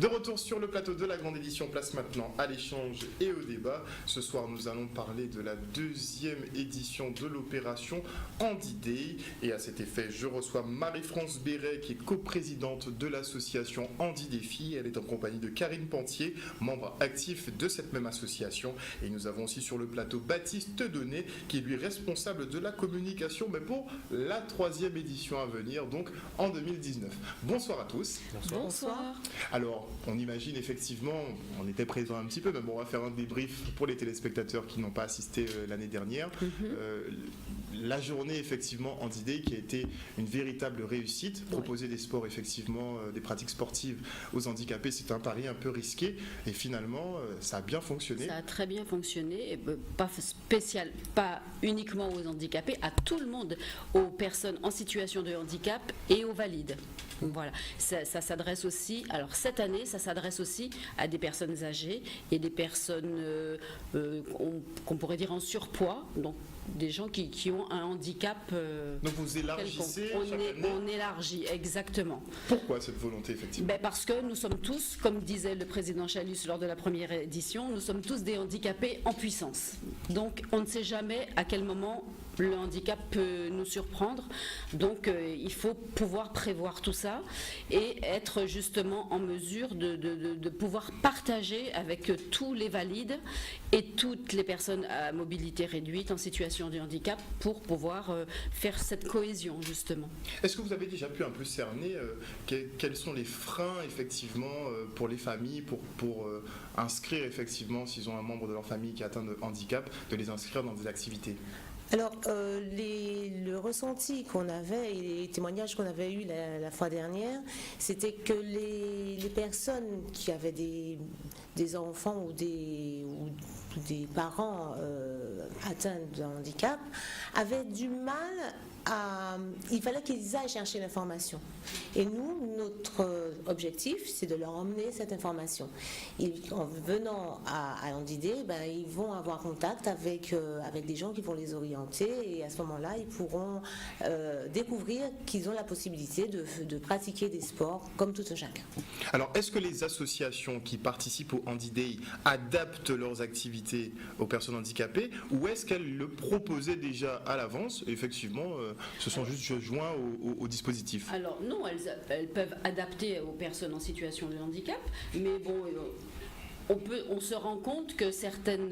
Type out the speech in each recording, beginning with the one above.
De retour sur le plateau de la grande édition, place maintenant à l'échange et au débat. Ce soir, nous allons parler de la deuxième édition de l'opération Handy Day. Et à cet effet, je reçois Marie-France Béret, qui est coprésidente de l'association Handy Défi. Elle est en compagnie de Karine Pentier, membre actif de cette même association. Et nous avons aussi sur le plateau Baptiste Donnet, qui est lui responsable de la communication, mais pour la troisième édition à venir, donc en 2019. Bonsoir à tous. Bonsoir. Alors, on imagine effectivement, on était présent un petit peu, mais bon, on va faire un débrief pour les téléspectateurs qui n'ont pas assisté l'année dernière. La journée effectivement Handy Day qui a été une véritable réussite. Proposer des sports effectivement, des pratiques sportives aux handicapés, c'est un pari un peu risqué et finalement ça a bien fonctionné. Ça a très bien fonctionné, et pas uniquement aux handicapés, à tout le monde, aux personnes en situation de handicap et aux valides. Voilà, ça s'adresse aussi, alors cette année, ça s'adresse aussi à des personnes âgées et des personnes qu'on pourrait dire en surpoids, donc des gens qui ont un handicap. Donc vous élargissez on élargit, exactement. Pourquoi cette volonté effectivement? Parce que nous sommes tous, comme disait le président Chalus lors de la première édition, nous sommes tous des handicapés en puissance. Donc on ne sait jamais à quel moment le handicap peut nous surprendre, donc il faut pouvoir prévoir tout ça et être justement en mesure de pouvoir partager avec tous les valides et toutes les personnes à mobilité réduite en situation de handicap pour pouvoir faire cette cohésion justement. Est-ce que vous avez déjà pu un peu cerner quels sont les freins effectivement pour les familles pour inscrire effectivement, s'ils ont un membre de leur famille qui est atteint de handicap, de les inscrire dans des activités? Alors, le ressenti qu'on avait et les témoignages qu'on avait eus la fois dernière, c'était que les personnes qui avaient des enfants ou des parents atteints de handicap avaient du mal il fallait qu'ils aillent chercher l'information. Et nous, notre objectif, c'est de leur emmener cette information. En venant à Handy Day, ils vont avoir contact avec des gens qui vont les orienter et à ce moment-là, ils pourront découvrir qu'ils ont la possibilité de pratiquer des sports comme tout un chacun. Alors, est-ce que les associations qui participent au Handy Day adaptent leurs activités aux personnes handicapées ou est-ce qu'elles le proposaient déjà à l'avance et effectivement se sont juste joints au dispositif? Alors non, elles peuvent adapter aux personnes en situation de handicap, mais bon, on se rend compte que certaines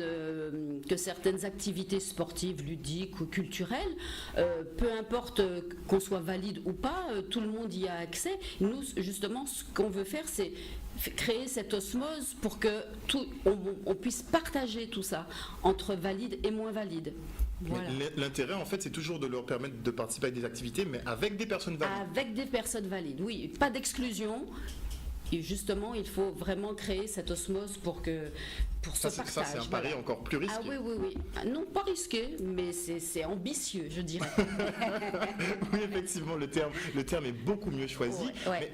activités sportives, ludiques ou culturelles, peu importe qu'on soit valide ou pas, tout le monde y a accès. Nous, justement, ce qu'on veut faire, c'est créer cette osmose pour que on puisse partager tout ça entre valides et moins valides. Voilà. L'intérêt, en fait, c'est toujours de leur permettre de participer à des activités, mais avec des personnes valides. Avec des personnes valides, oui. Pas d'exclusion. Et justement, il faut vraiment créer cette osmose pour ce partage. Ça, c'est un pari encore plus risqué. Ah oui. Non, pas risqué, mais c'est ambitieux, je dirais. Oui, effectivement, le terme est beaucoup mieux choisi. Ouais. Mais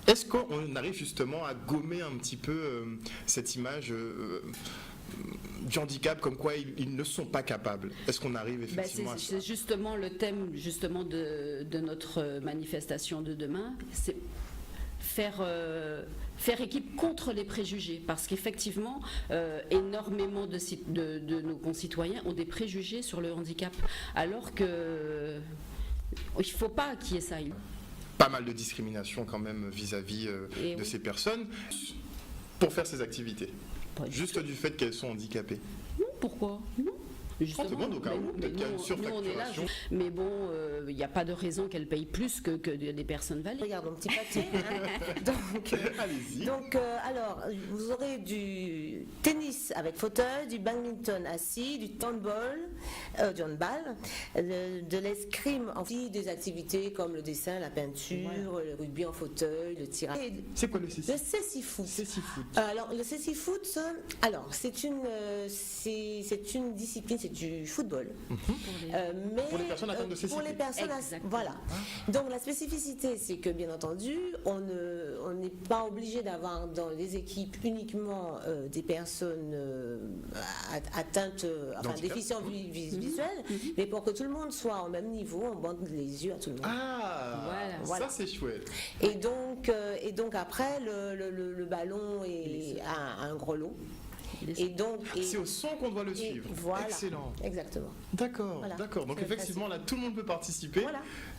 est-ce qu'on arrive justement à gommer un petit peu cette image du handicap, comme quoi ils ne sont pas capables? Est-ce qu'on arrive effectivement à ça? C'est justement le thème justement de notre manifestation de demain, c'est faire équipe contre les préjugés, parce qu'effectivement, énormément de nos concitoyens ont des préjugés sur le handicap, alors que il ne faut pas qu'il y ait ça. Pas mal de discrimination quand même vis-à-vis de ces personnes pour faire ces activités. Juste du fait qu'elles sont handicapées. Non, pourquoi? Non. Justement, au cas où, peut-être qu'il y a une surfacturation. Mais bon, il n'y a pas de raison qu'elle paye plus que des personnes valides. Regarde mon petit papier. Allez-y. Donc, alors, vous aurez du tennis avec fauteuil, du badminton assis, du handball, de l'escrime, des activités comme le dessin, la peinture, le rugby en fauteuil, le tirage. C'est quoi le cécifoot? Le cécifoot. Cécifoot. Alors, le cécifoot, c'est une discipline, c'est du football. Mais pour les personnes atteintes de cécité. Pour les personnes, voilà. Donc la spécificité, c'est que bien entendu, on n'est pas obligé d'avoir dans les équipes uniquement des personnes atteintes, déficients visuels, mais pour que tout le monde soit au même niveau, on bande les yeux à tout le monde. Voilà. Ça c'est chouette. Et donc après, le ballon a un grelot. C'est au son qu'on doit le suivre. Voilà. Excellent. Exactement. D'accord, d'accord. Donc effectivement, là, tout le monde peut participer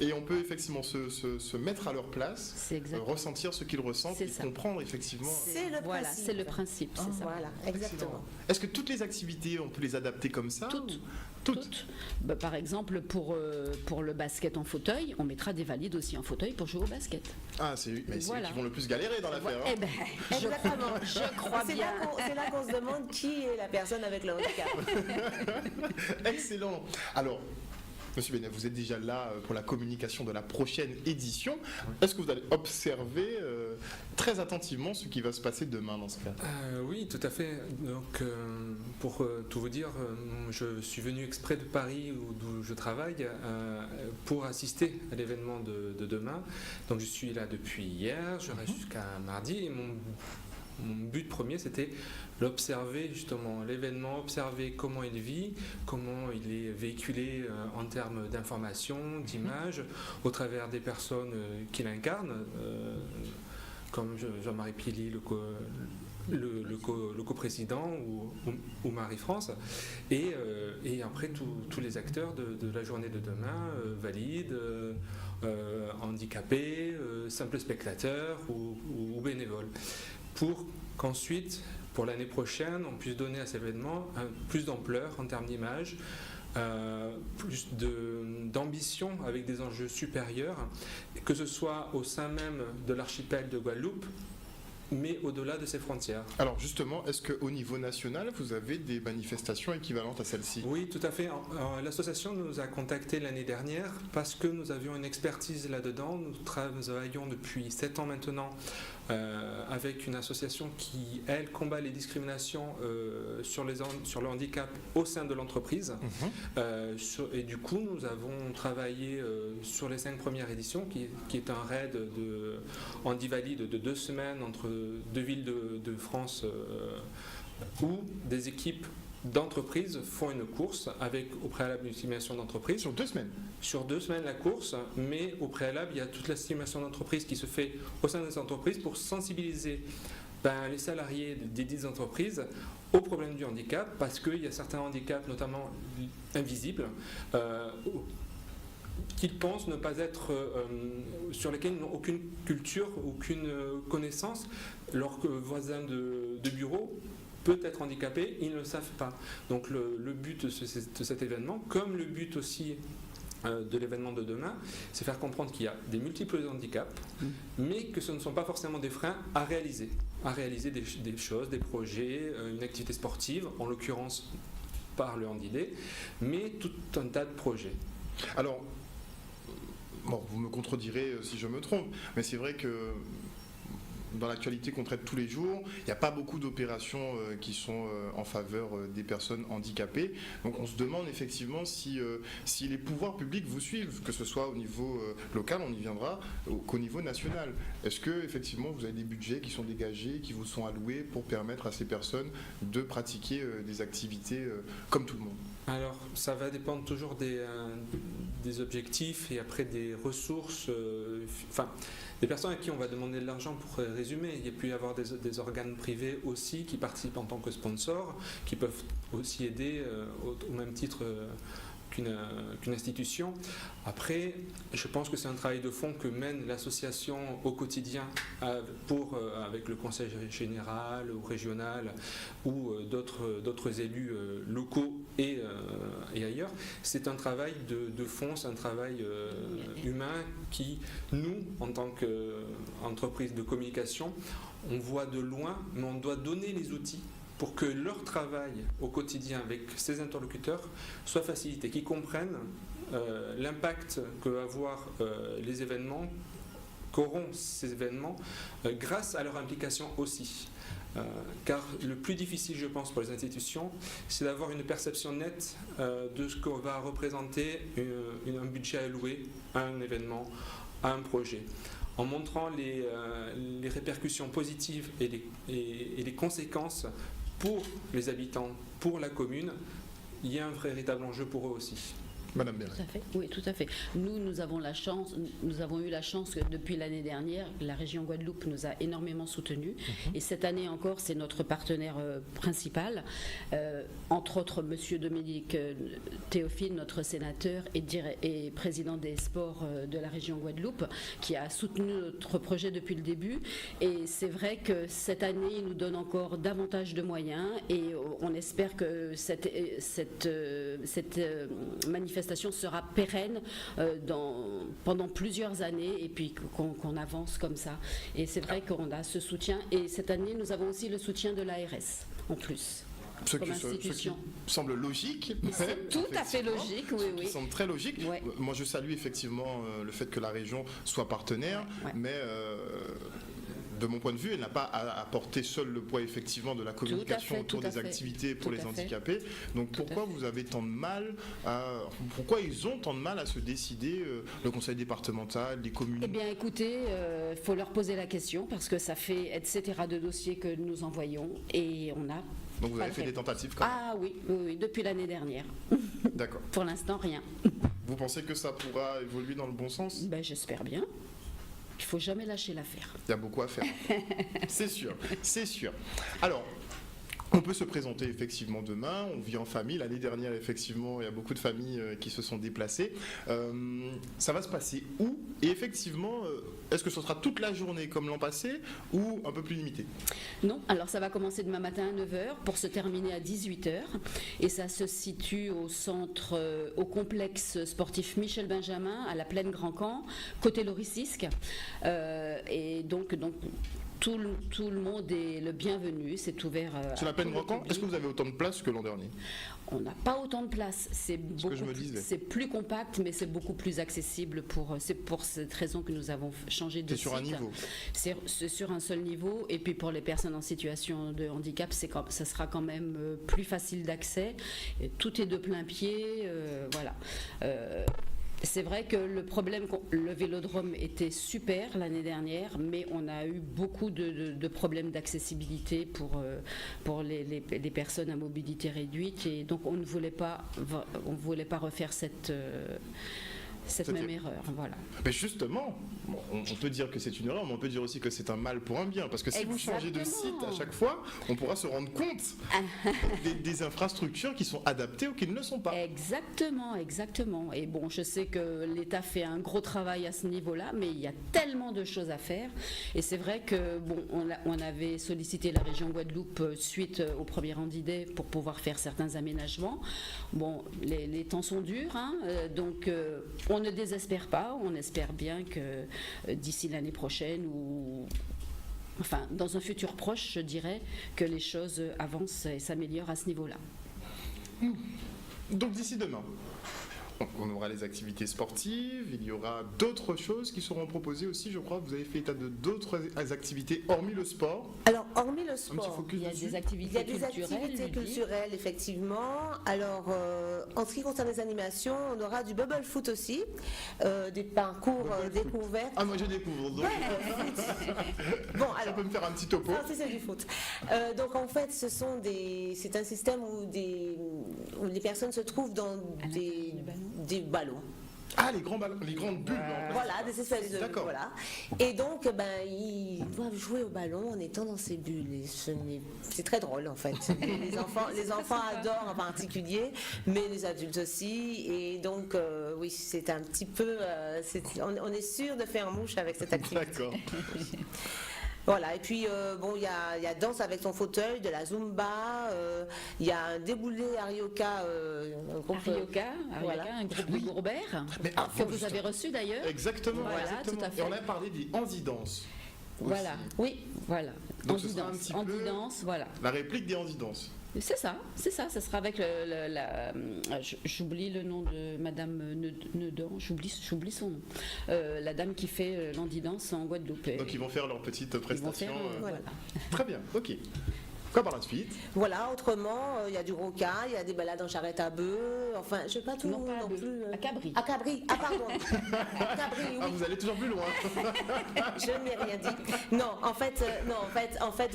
et on peut effectivement se mettre à leur place, ressentir ce qu'ils ressentent et comprendre effectivement. C'est le principe. C'est le principe. C'est ça. Voilà, exactement. Excellent. Est-ce que toutes les activités, on peut les adapter comme ça? Toutes. Par exemple, pour le basket en fauteuil, on mettra des valides aussi en fauteuil pour jouer au basket. C'est eux qui vont le plus galérer dans l'affaire. Je crois bien. C'est là qu'on se demande qui est la personne avec le handicap. Excellent. Alors, Monsieur Benet, vous êtes déjà là pour la communication de la prochaine édition. Est-ce que vous allez observer très attentivement ce qui va se passer demain dans ce cas? Oui, tout à fait. Donc, pour tout vous dire, je suis venu exprès de Paris, d'où je travaille, pour assister à l'événement de demain. Donc, je suis là depuis hier, je reste jusqu'à mardi. Et mon but premier, c'était l'observer, justement, l'événement, observer comment il vit, comment il est véhiculé en termes d'information, d'images, au travers des personnes qui l'incarnent, comme Jean-Marie Pili, le coprésident, ou Marie-France, et après tous les acteurs de la journée de demain, valides, handicapés, simples spectateurs ou bénévoles, pour qu'ensuite, pour l'année prochaine, on puisse donner à cet événement plus d'ampleur en termes d'image, plus d'ambition avec des enjeux supérieurs, que ce soit au sein même de l'archipel de Guadeloupe, mais au-delà de ses frontières. Alors justement, est-ce qu'au niveau national, vous avez des manifestations équivalentes à celle-ci? Oui, tout à fait. L'association nous a contactés l'année dernière parce que nous avions une expertise là-dedans. Nous travaillons depuis 7 ans maintenant avec une association qui, elle, combat les discriminations sur le handicap au sein de l'entreprise. Et du coup, nous avons travaillé sur les 5 premières éditions, qui est un raid de handi-valide de 2 semaines entre 2 villes de France où des équipes d'entreprises font une course avec au préalable une estimation d'entreprise. Sur 2 semaines? Sur 2 semaines la course, mais au préalable il y a toute l'estimation d'entreprise qui se fait au sein des entreprises pour sensibiliser les salariés des dites entreprises au problème du handicap, parce qu'il y a certains handicaps, notamment invisibles, qu'ils pensent ne pas être, sur lesquels ils n'ont aucune culture, aucune connaissance. Leur voisin de bureau peut être handicapé, ils ne le savent pas. Donc le but de cet événement, comme le but aussi de l'événement de demain, c'est faire comprendre qu'il y a des multiples handicaps, mais que ce ne sont pas forcément des freins à réaliser des choses, des projets, une activité sportive, en l'occurrence par le handidé, mais tout un tas de projets. Alors, vous me contredirez si je me trompe, mais c'est vrai que dans l'actualité qu'on traite tous les jours, il n'y a pas beaucoup d'opérations qui sont en faveur des personnes handicapées. Donc on se demande effectivement si les pouvoirs publics vous suivent, que ce soit au niveau local, on y viendra, qu'au niveau national. Est-ce que effectivement vous avez des budgets qui sont dégagés, qui vous sont alloués pour permettre à ces personnes de pratiquer des activités comme tout le monde? Alors, ça va dépendre toujours des objectifs et après des ressources. Des personnes à qui on va demander de l'argent pour résumer. Il peut y avoir des organes privés aussi qui participent en tant que sponsors, qui peuvent aussi aider au même titre qu'une institution. Après, je pense que c'est un travail de fond que mène l'association au quotidien avec le conseil général ou régional ou d'autres élus locaux et ailleurs. C'est un travail de fond, c'est un travail humain qui, nous, en tant qu'entreprise de communication, on voit de loin, mais on doit donner les outils pour que leur travail au quotidien avec ces interlocuteurs soit facilité, qu'ils comprennent l'impact que va avoir les événements qu'auront ces événements grâce à leur implication aussi. Car le plus difficile, je pense, pour les institutions, c'est d'avoir une perception nette de ce qu'on va représenter un budget alloué à un événement, à un projet. En montrant les répercussions positives et les conséquences pour les habitants, pour la commune, il y a un véritable enjeu pour eux aussi. Madame Béret. Tout à fait. Oui, tout à fait. Nous avons eu la chance que depuis l'année dernière, la région Guadeloupe nous a énormément soutenus. Et cette année encore, c'est notre partenaire principal. Entre autres, Monsieur Dominique Théophile, notre sénateur et président des sports de la région Guadeloupe, qui a soutenu notre projet depuis le début. Et c'est vrai que cette année, il nous donne encore davantage de moyens et on espère que cette manifestation sera pérenne pendant plusieurs années et puis qu'on avance comme ça. Et c'est vrai qu'on a ce soutien. Et cette année, nous avons aussi le soutien de l'ARS en plus. Ce qui semble logique. C'est tout à fait logique, oui. Ce qui semble très logique. Ouais. Moi, je salue effectivement le fait que la région soit partenaire, mais de mon point de vue, elle n'a pas à porter seul le poids effectivement de la communication autour des activités pour les handicapés. Donc pourquoi vous avez tant de mal pourquoi ils ont tant de mal à se décider, le conseil départemental, les communes? Eh bien écoutez, il faut leur poser la question parce que ça fait etc. de dossiers que nous envoyons et on a. Donc vous avez fait des tentatives quand même? Ah oui, depuis l'année dernière. D'accord. Pour l'instant, rien. Vous pensez que ça pourra évoluer dans le bon sens? Ben, j'espère bien. Il ne faut jamais lâcher l'affaire. Il y a beaucoup à faire. C'est sûr, c'est sûr. Alors, on peut se présenter effectivement demain, on vit en famille. L'année dernière, effectivement, il y a beaucoup de familles qui se sont déplacées. Ça va se passer où? Et effectivement, est-ce que ce sera toute la journée comme l'an passé ou un peu plus limité? Non, alors ça va commencer demain matin à 9h pour se terminer à 18h. Et ça se situe au complexe sportif Michel Benjamin, à la Plaine Grand Camp, côté Loricisque. Et donc tout le monde est le bienvenu, c'est ouvert. Sur la Plaine Grand Camp, est-ce que vous avez autant de place que l'an dernier? On n'a pas autant de place, c'est plus compact, mais c'est beaucoup plus accessible. C'est pour cette raison que nous avons changé de site. C'est sur un niveau? C'est sur un seul niveau, et puis pour les personnes en situation de handicap, ça sera quand même plus facile d'accès. Tout est de plein pied, voilà. C'est vrai que le vélodrome était super l'année dernière, mais on a eu beaucoup de problèmes d'accessibilité pour les personnes à mobilité réduite, et donc on ne voulait pas refaire cette même erreur. Voilà. Mais justement, on peut dire que c'est une erreur, mais on peut dire aussi que c'est un mal pour un bien, parce que si vous changez de site à chaque fois, on pourra se rendre compte des infrastructures qui sont adaptées ou qui ne le sont pas. Exactement. Et bon, je sais que l'État fait un gros travail à ce niveau-là, mais il y a tellement de choses à faire. Et c'est vrai que on avait sollicité la région Guadeloupe suite au premier Handidé pour pouvoir faire certains aménagements. Bon, les temps sont durs, hein, donc on ne désespère pas, on espère bien que d'ici l'année prochaine ou enfin dans un futur proche, je dirais, que les choses avancent et s'améliorent à ce niveau-là. Donc d'ici demain, on aura les activités sportives, il y aura d'autres choses qui seront proposées aussi, je crois. Vous avez fait état de d'autres activités hormis le sport. Alors, hormis le sport, un petit focus il y a dessus. des activités culturelles, effectivement. Alors, en ce qui concerne les animations, on aura du bubble foot aussi, des parcours découvertes. Ah, moi je découvre. Donc, bon, ça alors, peut me faire un petit topo. Ça, c'est du foot. Donc, en fait, c'est un système où les personnes se trouvent dans des ballons. Ah, les grands ballons, les grandes bulles. Voilà, des espèces de. D'accord. Voilà. Et donc, ils doivent jouer au ballon en étant dans ces bulles. Et c'est très drôle, en fait. Les enfants adorent en particulier, mais les adultes aussi. Et donc, oui, c'est un petit peu. On est sûr de faire mouche avec cette activité. D'accord. Voilà, et puis il y a danse avec son fauteuil, de la zumba, il y a un déboulé Arioka, un groupe de Gourbert, que vous avez reçu d'ailleurs. Exactement, voilà, exactement. tout à fait. Et on a parlé des handidances. Voilà, oui, voilà. Donc ce sera un petit peu voilà. la réplique des handidances. C'est ça, ça sera avec j'oublie le nom de Madame Neudan, j'oublie son nom, la dame qui fait l'Andidance en Guadeloupe. Donc ils vont faire leur petite prestation. Voilà. Très bien, ok. Quoi par la suite? Voilà, autrement, il y a du roca, il y a des balades en charrette à bœufs, enfin, je sais pas tout Non, pas à bœufs, plus. à Cabri. À Cabri, pardon. À Cabri, oui. Ah, vous allez toujours plus loin. Je n'ai rien dit. Non, en fait,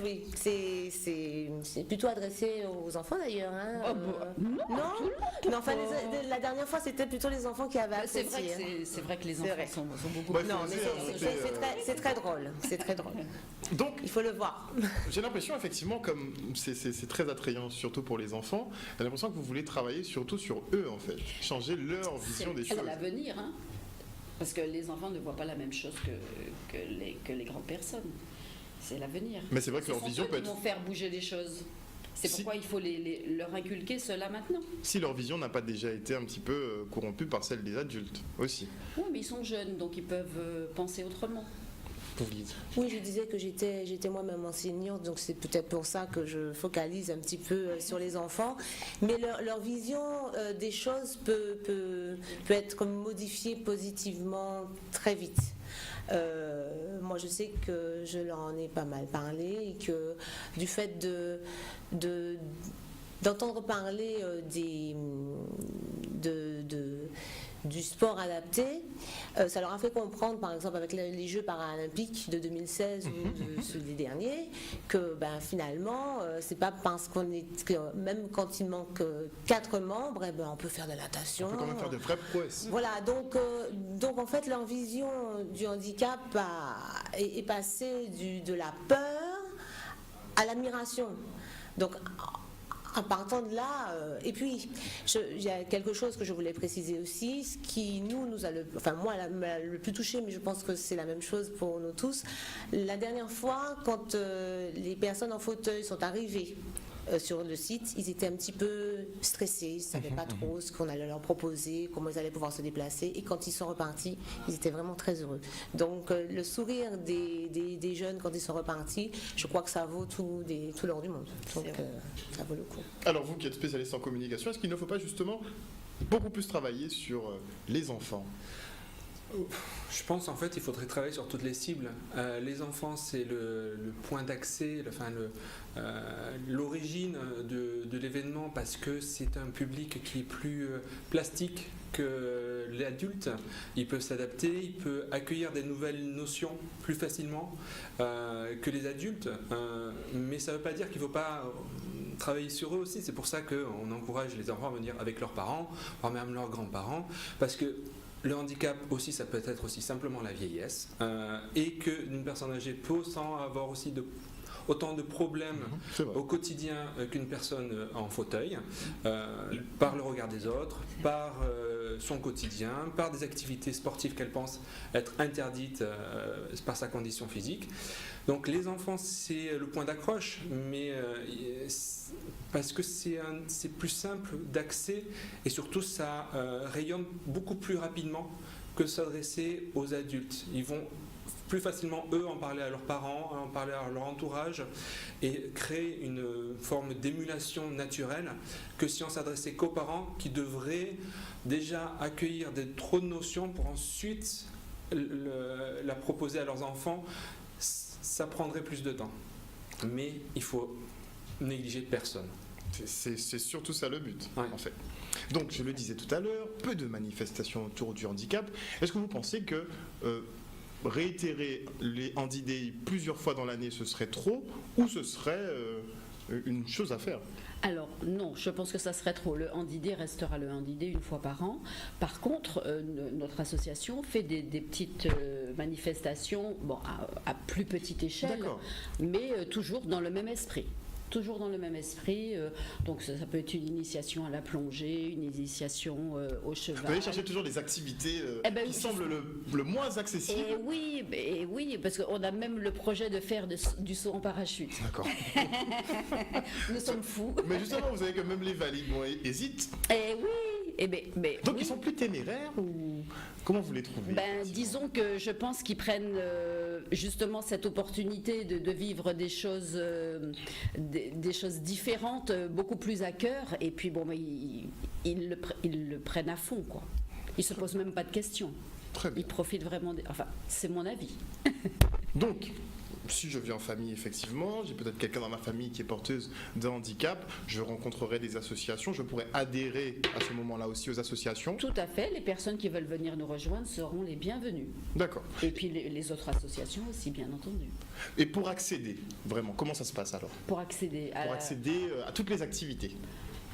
oui, c'est plutôt adressé aux enfants d'ailleurs. Hein, Oh, non, non, enfin, la dernière fois, c'était plutôt les enfants qui avaient c'est apprécié. c'est vrai que les enfants vrai. sont beaucoup. Ouais, Non, mais c'est très drôle. C'est très drôle. Donc, Il faut le voir. j'ai l'impression, effectivement, comme c'est très attrayant, surtout pour les enfants, j'ai l'impression que vous voulez travailler surtout sur eux, en fait. Changer leur vision des choses. C'est l'avenir, hein. Parce que les enfants ne voient pas la même chose que les grandes personnes. C'est l'avenir. Mais c'est vrai que Ce leur sont vision eux peut qui être... vont faire bouger les choses. C'est Si- pourquoi il faut leur inculquer cela maintenant. Si leur vision n'a pas déjà été un petit peu corrompue par celle des adultes, aussi. Oui, mais ils sont jeunes, donc ils peuvent penser autrement. Pour vous dites. Oui, je disais que j'étais moi-même enseignante, donc c'est peut-être pour ça que je focalise un petit peu sur les enfants. Mais leur vision des choses peut être modifiée positivement très vite. Moi, je sais que je leur en ai pas mal parlé et que du fait d'entendre parler du sport adapté, ça leur a fait comprendre, par exemple avec les Jeux paralympiques de 2016 ou de celui dernier, que finalement, c'est pas parce même quand il manque 4 membres, on peut faire de la natation. On peut quand même faire de vraies prouesses. Voilà, donc en fait leur vision du handicap est passée de la peur à l'admiration. Donc en partant de là, et puis il y a quelque chose que je voulais préciser aussi, ce qui nous a moi m'a le plus touché, mais je pense que c'est la même chose pour nous tous. La dernière fois, quand les personnes en fauteuil sont arrivées sur le site, ils étaient un petit peu stressés, ils ne savaient pas trop ce qu'on allait leur proposer, comment ils allaient pouvoir se déplacer, et quand ils sont repartis, ils étaient vraiment très heureux. Donc le sourire des jeunes quand ils sont repartis, je crois que ça vaut tout l'or du monde. Donc ça vaut le coup. Alors vous qui êtes spécialiste en communication, est-ce qu'il ne faut pas justement beaucoup plus travailler sur les enfants? Je pense en fait il faudrait travailler sur toutes les cibles. Les enfants, c'est le point d'accès, l'origine de l'événement, parce que c'est un public qui est plus plastique que l'adulte. Il peut s'adapter, il peut accueillir des nouvelles notions plus facilement que les adultes, mais ça ne veut pas dire qu'il ne faut pas travailler sur eux aussi. C'est pour ça qu'on encourage les enfants à venir avec leurs parents, voire même leurs grands-parents, parce que le handicap aussi, ça peut être aussi simplement la vieillesse, et qu'une personne âgée peut sans avoir aussi autant de problèmes au quotidien qu'une personne en fauteuil, par le regard des autres, par son quotidien, par des activités sportives qu'elle pense être interdites par sa condition physique. Donc les enfants, c'est le point d'accroche, mais parce que c'est plus simple d'accès, et surtout ça rayonne beaucoup plus rapidement que s'adresser aux adultes. Ils vont plus facilement, eux, en parler à leurs parents, en parler à leur entourage, et créer une forme d'émulation naturelle, que si on s'adressait qu'aux parents qui devraient déjà accueillir trop de notions pour ensuite la proposer à leurs enfants. Ça prendrait plus de temps, mais il faut négliger personne. C'est surtout ça le but, Ouais. en fait. Donc, je le disais tout à l'heure, peu de manifestations autour du handicap. Est-ce que vous pensez que réitérer les Handy Day plusieurs fois dans l'année, ce serait trop, ou ce serait une chose à faire? Alors non, je pense que ça serait trop. Le Handy Day restera le Handy Day une fois par an. Par contre, notre association fait des petites manifestations, à plus petite échelle, D'accord. mais toujours dans le même esprit. Toujours dans le même esprit, donc ça peut être une initiation à la plongée, une initiation au cheval. Vous allez chercher toujours des activités qui semblent le moins accessibles. Et oui, parce qu'on a même le projet de faire du saut en parachute. D'accord. Nous sommes fous. Mais justement, vous savez que même les valides hésitent. Et oui, Donc ils sont plus téméraires ou comment vous les trouvez? Disons que je pense qu'ils prennent justement cette opportunité de vivre des choses différentes, beaucoup plus à cœur, et puis ils le prennent à fond, quoi. Ils se posent même pas de questions. Très bien. Ils profitent vraiment. Enfin, c'est mon avis. Donc, si je vis en famille, effectivement, j'ai peut-être quelqu'un dans ma famille qui est porteuse d'un handicap, je rencontrerai des associations, je pourrais adhérer à ce moment-là aussi aux associations. Tout à fait. Les personnes qui veulent venir nous rejoindre seront les bienvenues. D'accord. Et puis les autres associations aussi, bien entendu. Et pour accéder, vraiment, comment ça se passe alors? Pour accéder À toutes les activités.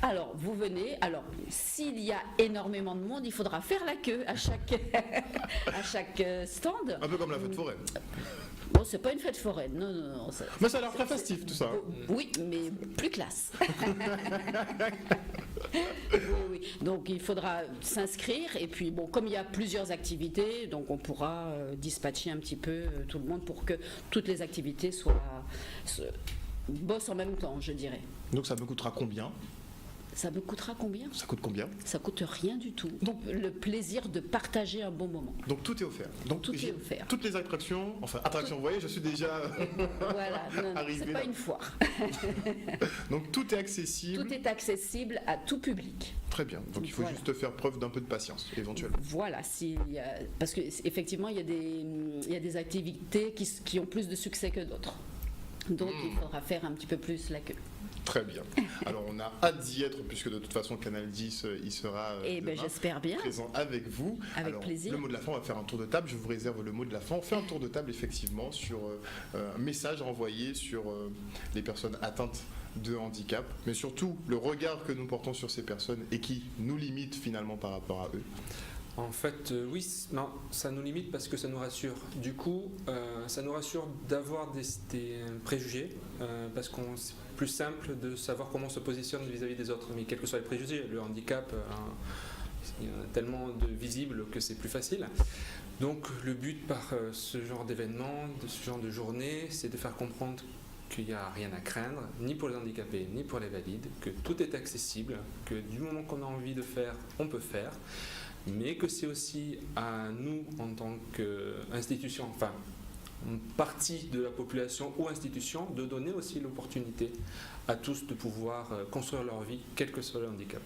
Alors, vous venez. Alors, s'il y a énormément de monde, il faudra faire la queue à chaque stand. Un peu comme la fête foraine. Bon, c'est pas une fête foraine, non. Mais ça a l'air très festif tout ça. Oui, mais plus classe. Oui. Donc, il faudra s'inscrire. Et puis, comme il y a plusieurs activités, donc on pourra dispatcher un petit peu tout le monde pour que toutes les activités bossent en même temps, je dirais. Donc ça me coûtera combien? Ça me coûtera combien? Ça coûte combien? Ça coûte rien du tout. Donc, le plaisir de partager un bon moment. Donc tout est offert. Donc Tout est offert. Toutes les attractions, vous voyez, je suis déjà Voilà, non, arrivé c'est pas là. une foire. Donc tout est accessible. Tout est accessible à tout public. Très bien. Donc il faut Voilà. juste faire preuve d'un peu de patience, éventuellement. Voilà, parce qu'effectivement, il y a des activités qui ont plus de succès que d'autres. Donc il faudra faire un petit peu plus la queue. Très bien. Alors on a hâte d'y être puisque de toute façon Canal 10 il sera demain j'espère bien. présent avec vous. Avec Alors, plaisir. Le mot de la fin, on va faire un tour de table. Je vous réserve le mot de la fin. On fait un tour de table effectivement sur un message envoyé sur les personnes atteintes de handicap, mais surtout le regard que nous portons sur ces personnes et qui nous limite finalement par rapport à eux. En fait, oui, non, ça nous limite parce que ça nous rassure. Du coup, ça nous rassure d'avoir des préjugés, parce que c'est plus simple de savoir comment on se positionne vis-à-vis des autres. Mais quels que soient les préjugés, le handicap, il y en a tellement de visibles que c'est plus facile. Donc le but par ce genre d'événement, de ce genre de journée, c'est de faire comprendre qu'il n'y a rien à craindre, ni pour les handicapés, ni pour les valides, que tout est accessible, que du moment qu'on a envie de faire, on peut faire, mais que c'est aussi à nous, en tant qu'institution, enfin, partie de la population ou institution, de donner aussi l'opportunité à tous de pouvoir construire leur vie, quel que soit le handicap.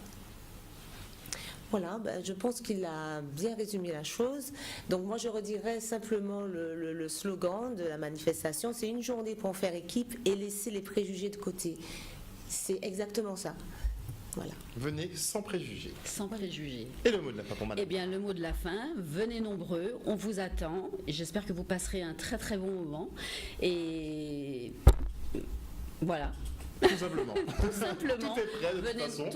Voilà, je pense qu'il a bien résumé la chose. Donc moi je redirais simplement le slogan de la manifestation, c'est une journée pour faire équipe et laisser les préjugés de côté. C'est exactement ça. Voilà. Venez sans préjugés. Sans préjugés. Et le mot de la fin pour madame? Eh bien, le mot de la fin, venez nombreux, on vous attend. Et j'espère que vous passerez un très très bon moment. Et voilà. Tout simplement. Tout simplement. Tout est prêt de toute Venez, façon.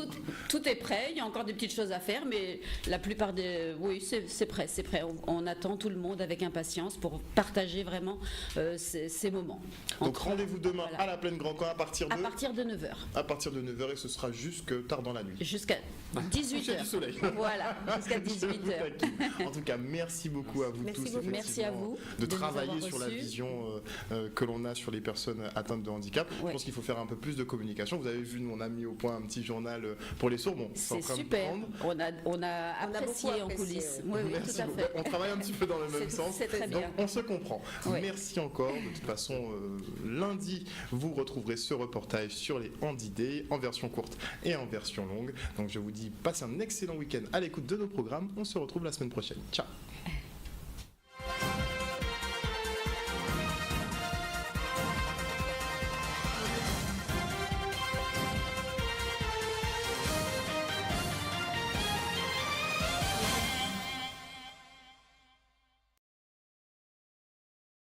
tout est prêt, il y a encore des petites choses à faire, mais la plupart des... Oui, c'est prêt. On attend tout le monde avec impatience pour partager vraiment ces moments. Donc rendez-vous demain Voilà. à la Plaine Grand Camp à partir de 9h. À partir de 9h et ce sera jusque tard dans la nuit. Jusqu'à Coucher 18h. du soleil. Voilà, jusqu'à 18h. En tout cas, merci beaucoup à vous Merci tous. beaucoup. Merci à vous De de nous travailler avoir sur la reçus. vision que l'on a sur les personnes atteintes de handicap. Je Ouais. pense qu'il faut faire un peu plus de communication. Vous avez vu, nous on a mis au point un petit journal pour les sourds. Bon, C'est en train de super. prendre. On a apprécié beaucoup en apprécié, coulisses. oui. Oui, Merci tout à beaucoup. fait. On travaille un petit peu dans le même sens. C'est très Donc bien. on se comprend. Ouais. Merci encore. De toute façon, lundi, vous retrouverez ce reportage sur les Handy Day en version courte et en version longue. Donc je vous dis, passez un excellent week-end à l'écoute de nos programmes. On se retrouve la semaine prochaine. Ciao.